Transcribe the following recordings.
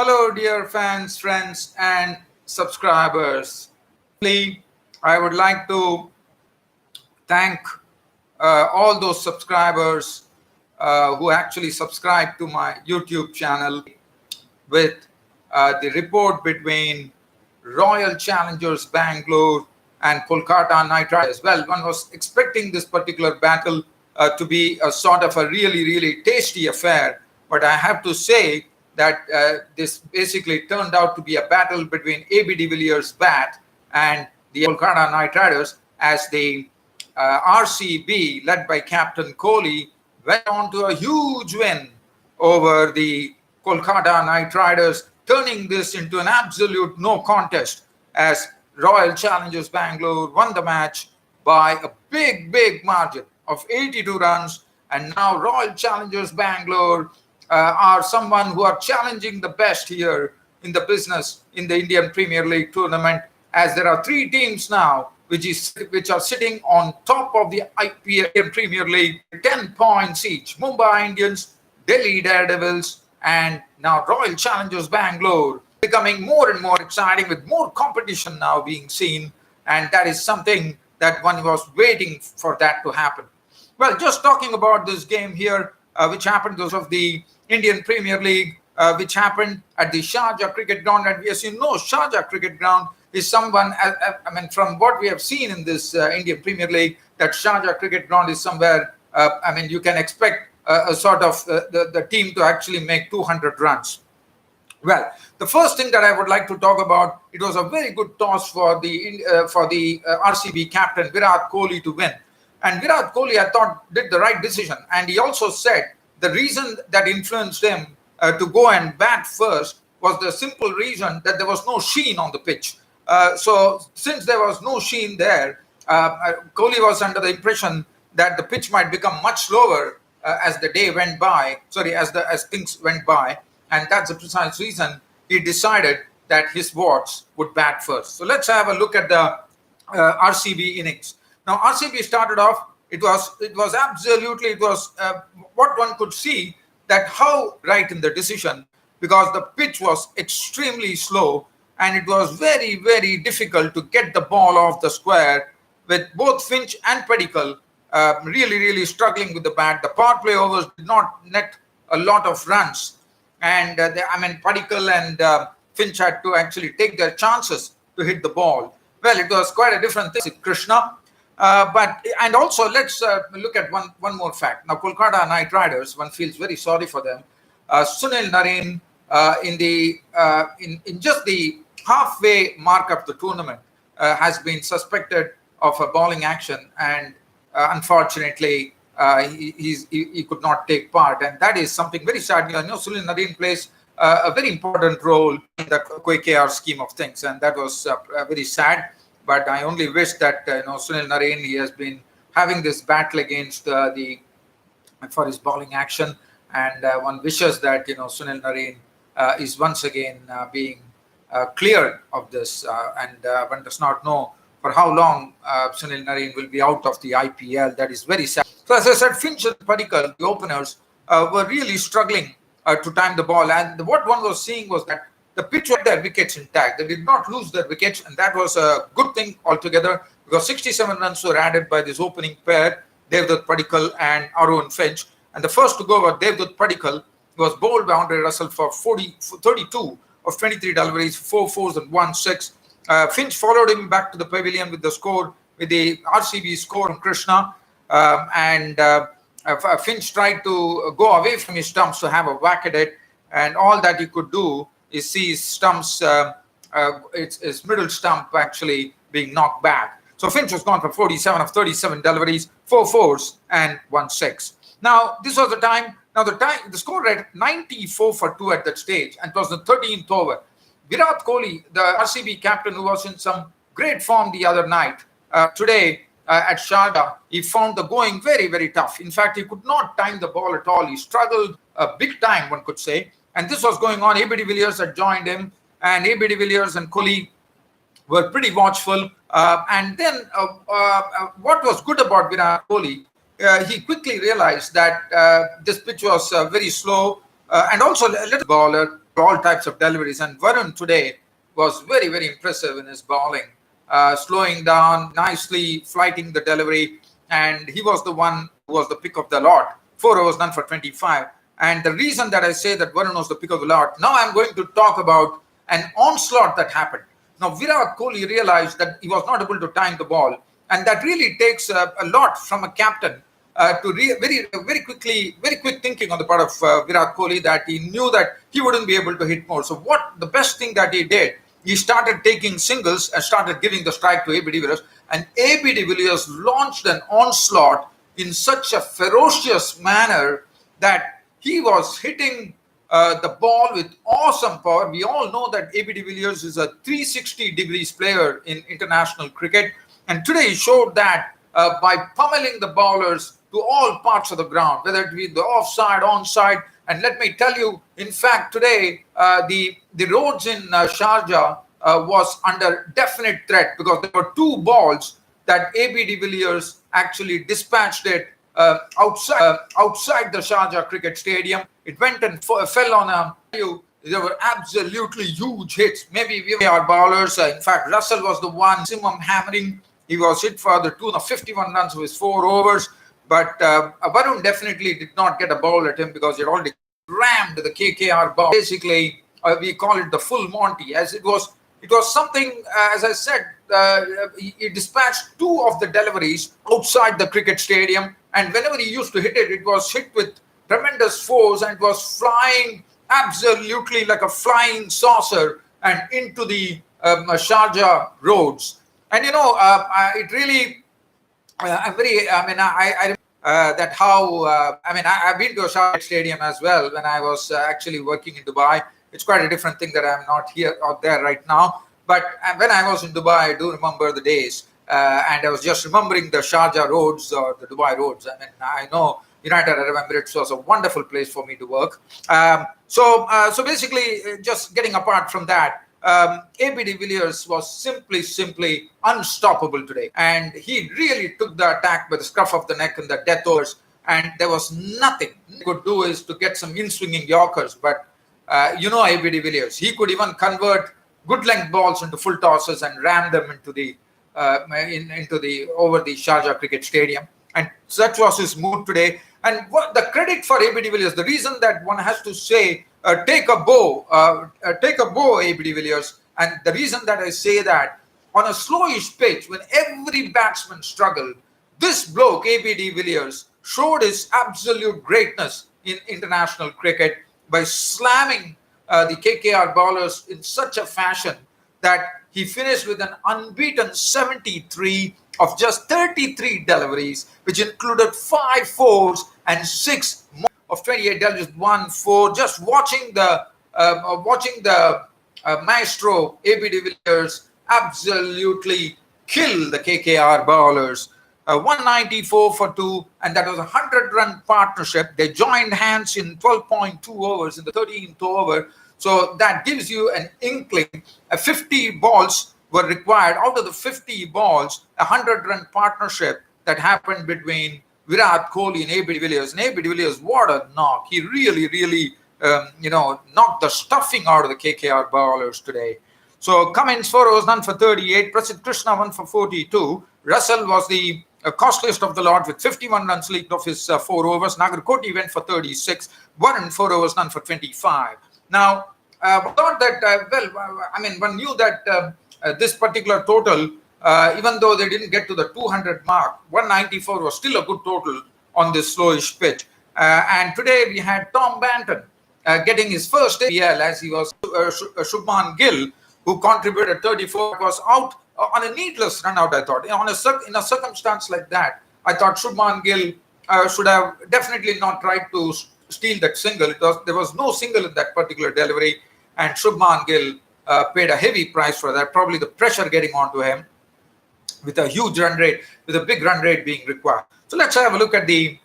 Hello, dear fans, friends, and subscribers. I would like to thank all those subscribers who actually subscribe to my YouTube channel with the report between Royal Challengers Bangalore and Kolkata Knight Riders. Well, one was expecting this particular battle to be a sort of a really, really tasty affair, but I have to say that this basically turned out to be a battle between AB De Villiers bat and the Kolkata Knight Riders, as the RCB, led by Captain Kohli, went on to a huge win over the Kolkata Knight Riders, turning this into an absolute no contest, as Royal Challengers Bangalore won the match by a big margin of 82 runs. And now Royal Challengers Bangalore are someone who are challenging the best here in the business in the Indian Premier League tournament, as there are three teams now which are sitting on top of the IPL Premier League, 10 points each. Mumbai Indians, Delhi Daredevils, and now Royal Challengers Bangalore, becoming more and more exciting with more competition now being seen, and that is something that one was waiting for that to happen. Well, just talking about this game here, which happened because of the Indian Premier League, which happened at the Sharjah Cricket Ground. And as you know, Sharjah Cricket Ground is someone, from what we have seen in this Indian Premier League, that Sharjah Cricket Ground is somewhere, you can expect a sort of the team to actually make 200 runs. Well, the first thing that I would like to talk about, it was a very good toss for the RCB captain Virat Kohli to win. And Virat Kohli, I thought, did the right decision. And he also said the reason that influenced him to go and bat first was the simple reason that there was no sheen on the pitch. So since there was no sheen there, Kohli was under the impression that the pitch might become much slower as the day went by, as things went by. And that's the precise reason he decided that his wards would bat first. So let's have a look at the RCB innings. Now, RCB started off, it was what one could see, that how right in the decision, because the pitch was extremely slow and it was very difficult to get the ball off the square, with both Finch and Pedicle really struggling with the bat. The power play overs did not net a lot of runs, and Pedicle and Finch had to actually take their chances to hit the ball. Well, it was quite a different thing with Krishna. And also let's look at one more fact. Now, Kolkata Knight Riders, one feels very sorry for them. Sunil Narine, in just the halfway mark of the tournament, has been suspected of a bowling action, and unfortunately, he could not take part, and that is something very sad. You know, Sunil Narine plays a very important role in the KKR scheme of things, and that was very sad. But I only wish that Sunil Narine, he has been having this battle against for his bowling action, and one wishes that Sunil Narine is once again being cleared of this, and one does not know for how long Sunil Narine will be out of the IPL. That is very sad. So as I said, Finch and Padikkal, the openers, were really struggling to time the ball, and what one was seeing was that the pitch had their wickets intact. They did not lose their wickets, and that was a good thing altogether, because 67 runs were added by this opening pair, Devdutt Padikkal and Arun Finch. And the first to go was Devdutt Padikkal, who was bowled by Andre Russell for 32 of 23 deliveries, 4 fours and 1 6. Finch followed him back to the pavilion with the RCB score from Krishna, and Finch tried to go away from his stumps to have a whack at it, and all that he could do is see his stumps, his middle stump actually being knocked back. So Finch was gone for 47 of 37 deliveries, 4 fours and 1 6. Now, this was the time. Now, the score read 94 for 2 at that stage, and it was the 13th over. Virat Kohli, the RCB captain, who was in some great form the other night, today at Sharjah, he found the going very tough. In fact, he could not time the ball at all. He struggled big time, one could say. And this was going on. AB De Villiers had joined him, and AB De Villiers and Kohli were pretty watchful. And then what was good about Virat Kohli, he quickly realized that this pitch was very slow, and also a little bowler all types of deliveries. And Varun today was very, very impressive in his bowling, slowing down, nicely flighting the delivery. And he was the one who was the pick of the lot. 4 overs done for 25. And the reason that I say that Varun was the pick of the lot, now I'm going to talk about an onslaught that happened. Now, Virat Kohli realized that he was not able to time the ball. And that really takes a lot from a captain very quick thinking on the part of Virat Kohli, that he knew that he wouldn't be able to hit more. So the best thing that he did, he started taking singles and started giving the strike to AB De Villiers. And AB De Villiers launched an onslaught in such a ferocious manner that he was hitting the ball with awesome power. We all know that AB De Villiers is a 360 degrees player in international cricket. And today he showed that by pummeling the bowlers to all parts of the ground, whether it be the offside, onside. And let me tell you, in fact, today the roads in Sharjah was under definite threat, because there were 2 balls that AB De Villiers actually dispatched it outside the Sharjah cricket stadium. It went and fell on a. There were absolutely huge hits. Maybe we are bowlers. In fact, Russell was the one maximum hammering. He was hit for the tune of 51 runs with 4 overs. But Varun definitely did not get a ball at him, because he had already rammed the KKR ball. Basically, we call it the full Monty, as it was something, as I said, he dispatched 2 of the deliveries outside the cricket stadium. And whenever he used to hit it, it was hit with tremendous force, and it was flying absolutely like a flying saucer and into the Sharjah roads. And it really, I'm very, I that how, I've been to a Sharjah stadium as well when I was actually working in Dubai. It's quite a different thing that I'm not here out there right now. But when I was in Dubai, I do remember the days. And I was just remembering the Sharjah roads or the Dubai roads. I know United Arab Emirates was a wonderful place for me to work. So basically, just getting apart from that, AB De Villiers was simply unstoppable today. And he really took the attack by the scruff of the neck in the death overs. And there was nothing he could do is to get some in-swinging Yorkers. But AB De Villiers, he could even convert good length balls into full tosses and ram them into the over the Sharjah cricket stadium. And such was his mood today. And what the credit for AB De Villiers, the reason that one has to say, take a bow, AB De Villiers. And the reason that I say that, on a slowish pitch, when every batsman struggled, this bloke, AB De Villiers, showed his absolute greatness in international cricket by slamming the KKR bowlers in such a fashion that he finished with an unbeaten 73 of just 33 deliveries, which included 5 fours and 6 of 28 deliveries, 1 4. Just watching the maestro AB De Villiers absolutely kill the KKR bowlers. 194 for 2, and that was a 100-run partnership. They joined hands in 12.2 overs in the 13th over. So that gives you an inkling. 50 balls were required. Out of the 50 balls, a 100-run partnership that happened between Virat Kohli and AB De Villiers. And AB De Villiers, what a knock. He really, knocked the stuffing out of the KKR bowlers today. So Cummins, 4 overs, none for 38. Prasidh Krishna, 1 for 42. Russell was the costliest of the lot with 51 runs leaked off his 4 overs. Nagarkoti went for 36. Warren, 4 overs, none for 25. Now, thought that, one knew that this particular total, even though they didn't get to the 200 mark, 194 was still a good total on this slowish pitch. And today we had Tom Banton getting his first APL, as he was Shubman Gill, who contributed 34, was out on a needless run out, I thought. In a circumstance like that, I thought Shubman Gill should have definitely not tried to steal that single. There was no single in that particular delivery, and Shubman Gill paid a heavy price for that, probably the pressure getting onto him with a huge run rate, with a big run rate being required. So let's have a look at the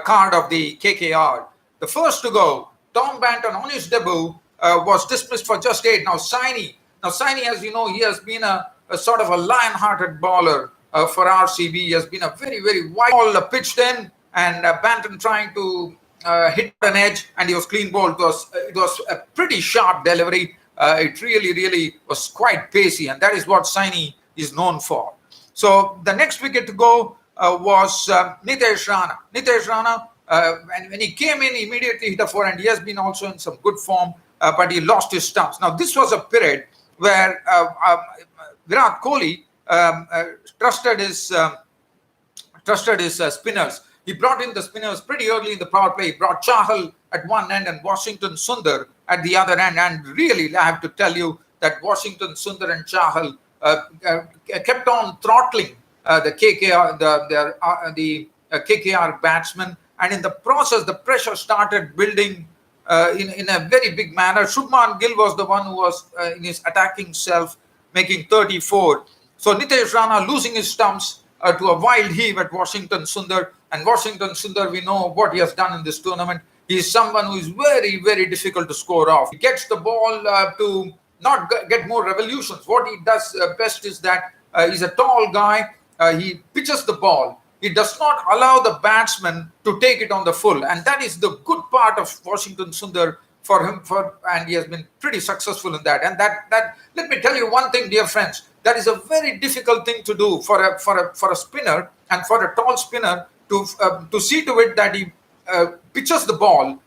card of the KKR. The first to go, Tom Banton on his debut was dismissed for just 8. Now Saini, as you know, he has been a sort of a lion-hearted bowler for RCB. He has been a very wide ball pitched in, and Banton trying to hit an edge and he was clean bowled. It was a pretty sharp delivery. It really was quite pacey, and that is what Saini is known for. So the next wicket to go was Nitesh Rana. Nitesh Rana, when he came in, he immediately hit a four, and he has been also in some good form, but he lost his stumps. Now this was a period where Virat Kohli trusted his spinners. He brought in the spinners pretty early in the power play. He brought Chahal at one end and Washington Sundar at the other end. And really, I have to tell you that Washington Sundar and Chahal kept on throttling the KKR, the KKR batsmen. And in the process, the pressure started building in a very big manner. Shubman Gill was the one who was in his attacking self, making 34. So Nitesh Rana losing his stumps to a wild heave at Washington Sundar. And Washington Sundar, we know what he has done in this tournament. He is someone who is very difficult to score off. He gets the ball to not get more revolutions. What he does best is that he's a tall guy. He pitches the ball. He does not allow the batsman to take it on the full. And that is the good part of Washington Sundar for him. And he has been pretty successful in that. And that let me tell you one thing, dear friends. That is a very difficult thing to do for a spinner and for a tall spinner to see to it that he pitches the ball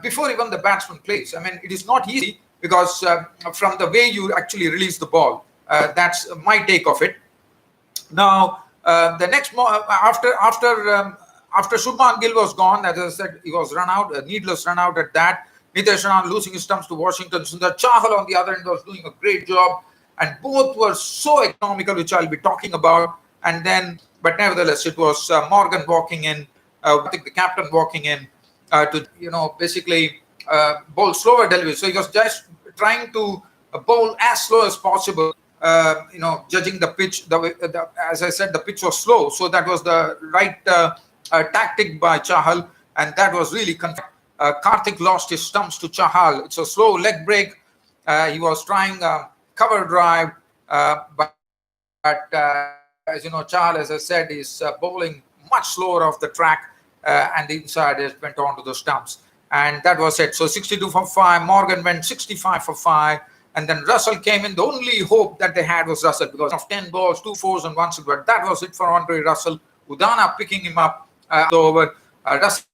before even the batsman plays. I mean, it is not easy because from the way you actually release the ball, that's my take of it. Now, the next after Shubman Gill was gone, as I said, he was run out, a needless run out at that. Nitesh Rana losing his stumps to Washington Sundar. Chahal on the other end was doing a great job. And both were so economical, which I'll be talking about. But nevertheless, it was Morgan walking in, I think the captain walking in to, basically bowl slower delivery. So he was just trying to bowl as slow as possible, judging the pitch. As I said, the pitch was slow. So that was the right tactic by Chahal. And that was really Karthik lost his stumps to Chahal. It's a slow leg break. He was trying cover drive, but as you know, Chahal, as I said, is bowling much slower off the track, and the inside went on to the stumps, and that was it. So 62 for 5. Morgan went 65 for 5, and then Russell came in. The only hope that they had was Russell because of 10 balls, 2 fours, and 1 single. But that was it for Andre Russell. Udana picking him up over. Russell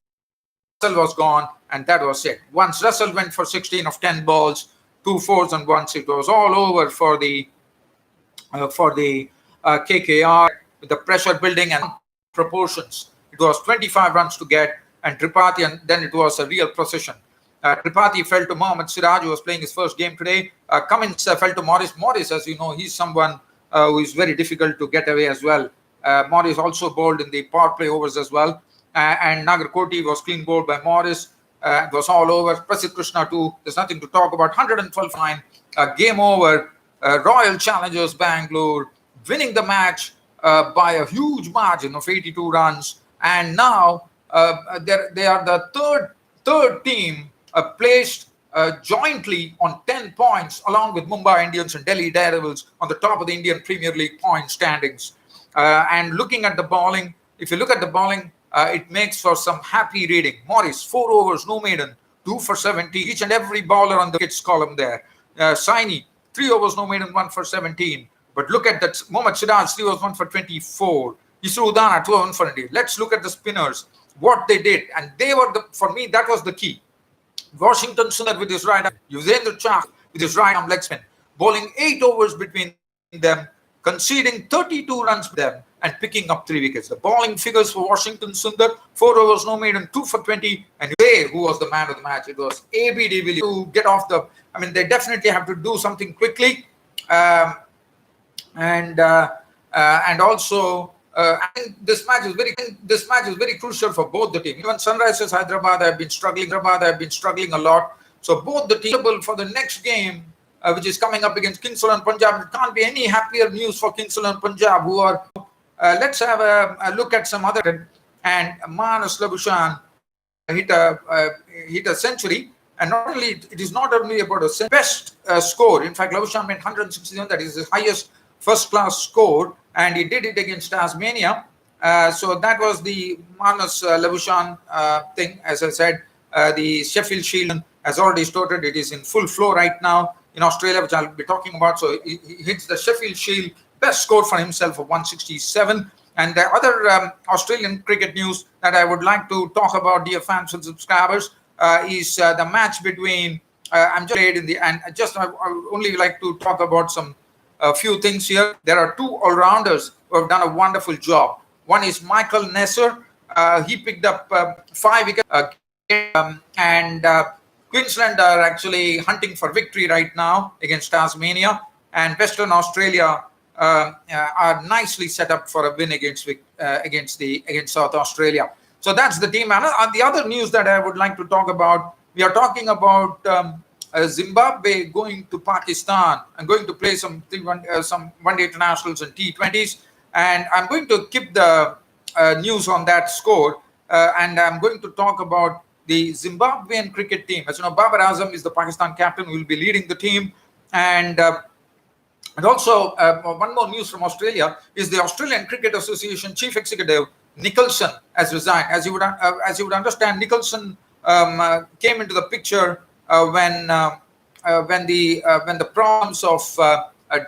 was gone, and that was it. Once Russell went for 16 of 10 balls, 2 fours and 1 6. It was all over for the KKR with the pressure building and proportions. It was 25 runs to get, and Tripathi, and then it was a real procession. Tripathi fell to Mohammad Siraj, who was playing his first game today. Cummins fell to Morris. Morris, as you know, he's someone who is very difficult to get away as well. Morris also bowled in the power play overs as well. And Nagarkoti was clean bowled by Morris. It was all over. Prasidh Krishna too. There's nothing to talk about. 112 fine. Game over. Royal Challengers Bangalore winning the match by a huge margin of 82 runs. And now they are the third team placed jointly on 10 points along with Mumbai Indians and Delhi Daredevils on the top of the Indian Premier League point standings. And looking at the bowling, if you look at the bowling, it makes for some happy reading. Morris, 4 overs, no maiden, 2 for 70. Each and every bowler on the wickets column there. Saini, 3 overs, no maiden, 1 for 17. But look at that. Mohammad Siraj, 3 overs, 1 for 24. Yusuf Udana, 2 overs for 20. Let's look at the spinners, what they did. And they were, for me, that was the key. Washington Sundar with his right arm, Yuzvendra Chahal with his right arm leg spin, bowling 8 overs between them, conceding 32 runs with them, and picking up 3 wickets. The bowling figures for Washington Sundar, 4 overs, no maiden, 2 for 20. And who was the man of the match? It was AB De Villiers to get off the. I mean, they definitely have to do something quickly, and also. I think this match is very crucial for both the teams. Even Sunrisers Hyderabad have been struggling a lot. So both the teams for the next game, which is coming up against Kingsland and Punjab. It can't be any happier news for Kingsland and Punjab, who are. Let's have a look at some other. And Manas Labuschagne hit a century. And not only it is not only about a best score. In fact, Labuschagne made 161. That is his highest first-class score. And he did it against Tasmania. So that was the Manus Labuschagne thing. As I said, the Sheffield Shield has already started. It is in full flow right now in Australia, which I'll be talking about. So he hits the Sheffield Shield best score for himself of 167. And the other Australian cricket news that I would like to talk about, dear fans and subscribers, is the match between I'm just played in the and I would only like to talk about some a few things here. There are two all-rounders who have done a wonderful job. One is Michael Nesser. He picked up 5 wickets, and Queensland are actually hunting for victory right now against Tasmania, and Western Australia are nicely set up for a win against South Australia. So that's the team. And the other news that I would like to talk about, we are talking about Zimbabwe going to Pakistan and going to play some one-day internationals and T20s. And I'm going to keep the news on that score. And I'm going to talk about the Zimbabwean cricket team. As you know, Babar Azam is the Pakistan captain who will be leading the team. And also, one more news from Australia is the Australian Cricket Association Chief Executive Nicholson has resigned. As you would understand, Nicholson came into the picture when the problems of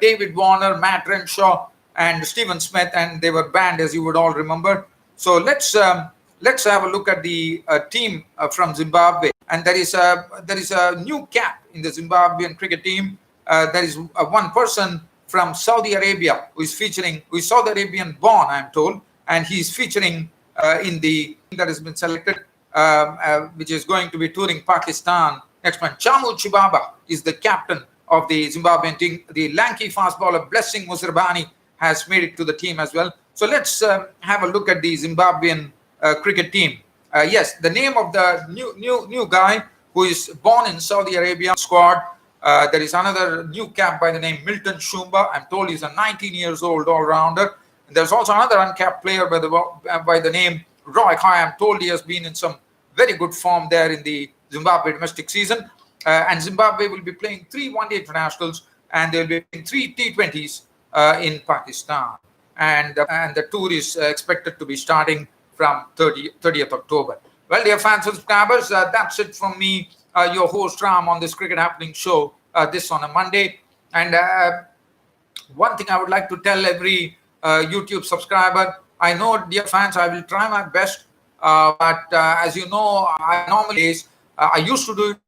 David Warner, Matt Renshaw, and Stephen Smith, and they were banned, as you would all remember. So let's have a look at the team from Zimbabwe. And there is a new cap in the Zimbabwean cricket team. There is one person from Saudi Arabia who is Saudi Arabian born, I'm told, and he's featuring in the team that has been selected, which is going to be touring Pakistan next month. Chamu Chibaba is the captain of the Zimbabwean team. The lanky fast bowler Blessing Musirbani has made it to the team as well. So let's have a look at the Zimbabwean cricket team. Yes, the name of the new guy who is born in Saudi Arabia squad. There is another new cap by the name Milton Shumba. I'm told he's a 19 years old all-rounder. And there's also another uncapped player by the name Roy Kai. I'm told he has been in some very good form there in the Zimbabwe domestic season. And Zimbabwe will be playing 3 one-day internationals, and they'll be playing 3 T20s in Pakistan. And the tour is expected to be starting from 30th October. Well, dear fans and subscribers, that's it from me, your host Ram, on this Cricket Happening show, this on a Monday. And one thing I would like to tell every YouTube subscriber, I know, dear fans, I will try my best, but as you know, I used to do it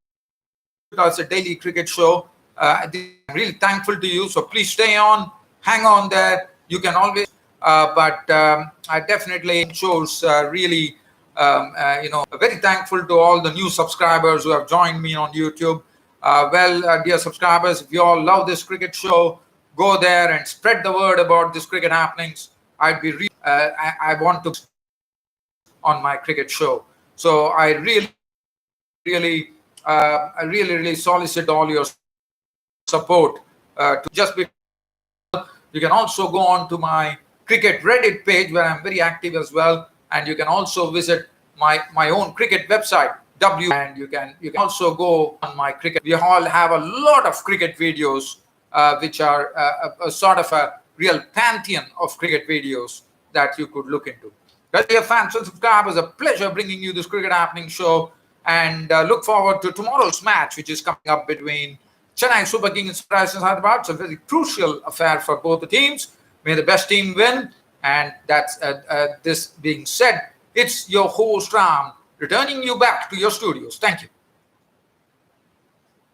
as a daily cricket show. I'm really thankful to you, so please stay on, hang on there. You can always, but I definitely shows really, very thankful to all the new subscribers who have joined me on YouTube. Dear subscribers, if you all love this cricket show, go there and spread the word about this cricket happenings. I'd be I want to on my cricket show. So I really solicit all your support. To just be, you can also go on to my cricket Reddit page where I'm very active as well, and you can also visit my own cricket website and you can also go on my cricket. We all have a lot of cricket videos, which are a sort of a real pantheon of cricket videos that you could look into. Well, dear fans and subscribers, a pleasure bringing you this Cricket Happening show, and look forward to tomorrow's match, which is coming up between Chennai Super Kings and Sunrisers Hyderabad. It's a very crucial affair for both the teams. May the best team win. And that's this being said, it's your host Ram returning you back to your studios. Thank you.